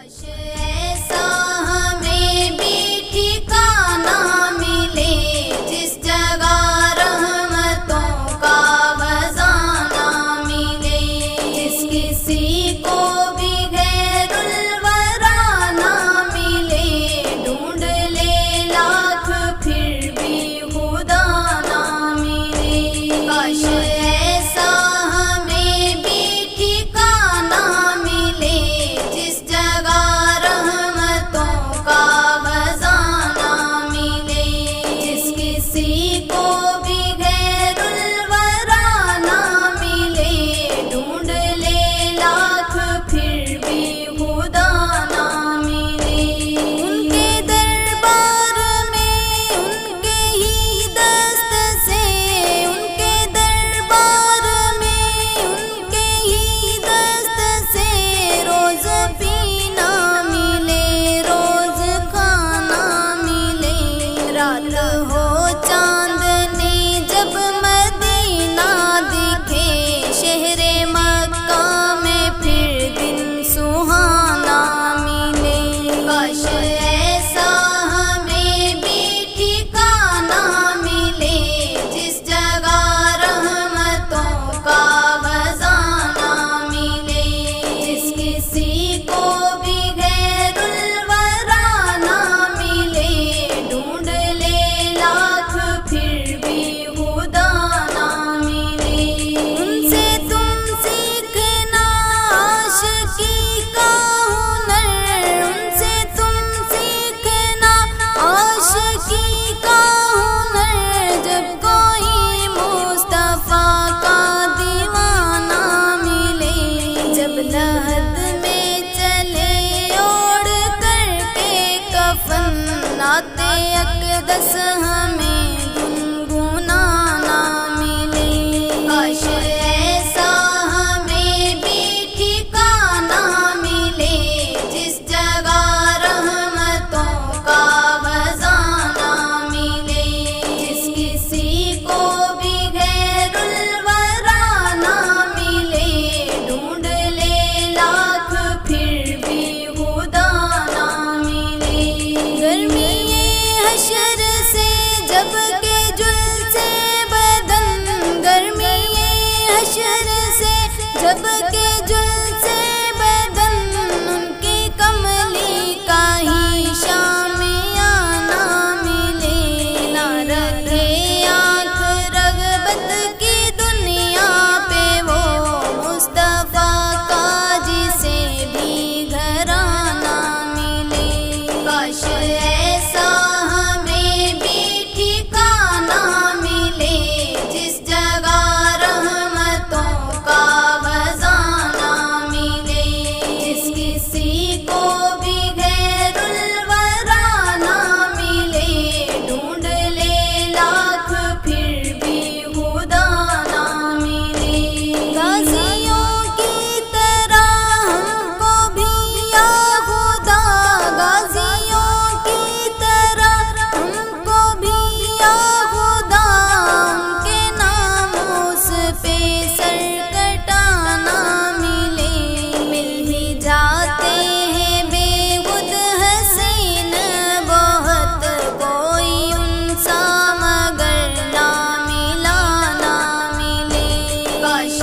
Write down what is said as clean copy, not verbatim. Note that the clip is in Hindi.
काश ऐसा हमें भी ठिकाना मिले जिस जगह रहमतों का खजाना मिले। जिस किसी को भी गैरुल वरा ना मिले, ढूंढ ले लाख फिर भी खुदा ना मिले। काश ऐसा हमें भी ठिकाना मिले जिस जगह रहमतों का खजाना मिले। जिस किसी को भी गैरुल वरा ना मिले, ढूंढ ले लाख फिर भी खुदा ना मिले। उनके दरबार में उनके ही दस्त से, उनके दरबार में उनके ही दस्त से रोज पीना मिले, रोज खाना मिले। रात हो चांदनी जब मदीना दिखे, शहरे मक्का में फिर दिन सुहाना मिले। काश ऐसा हमें भी ठिकाना मिले जिस जगह रहमतों का खजाना मिले। जिस किसी को भी गैरुल वरा ना मिले, ढूंढ ले लाख फिर भी खुदा ना मिले। उनसे तुम सीखना आशिकी का हुनर, उनसे तुम सीखना आशिकी का हुनर। जब कोई मुस्तफा का दीवाना मिले, जब लहद में चले ओढ़ करके कफन, नाते अक़दस हमें गुनगुनाना मिले। काश ऐसा हमें भी ठिकाना मिले जिस जगह रहमतों का खजाना मिले। जिस किसी को भी गैरुल वरा ना मिले, ढूंढ ले लाख फिर भी खुदा ना मिले। गर्मी हशर से जब के जुल से बदन, गर्मी हशर से जब के जुल से बदन, उनकी कमली का ही शामियाना मिले। ना रखे आँख रग़बत की दुनिया पे वो मुस्तफा का जिसे भी घराना मिले। काश ऐसा हमें भी ठिकाना मिले जिस जगह रहमतों का खजाना मिले। जिस किसी को भी गैरुल वरा ना मिले, ढूंढ ले लाख फिर भी खुदा ना मिले। गाजियों की तरह हमको भी या खुदा, गाजियों की तरह हमको भी या खुदा। उनके नामोस पे सर कटाना मिले, मिल भी जाते हैं बेखुद हसीन बहुत, कोई उनसा मगर ना मिला ना मिले। काश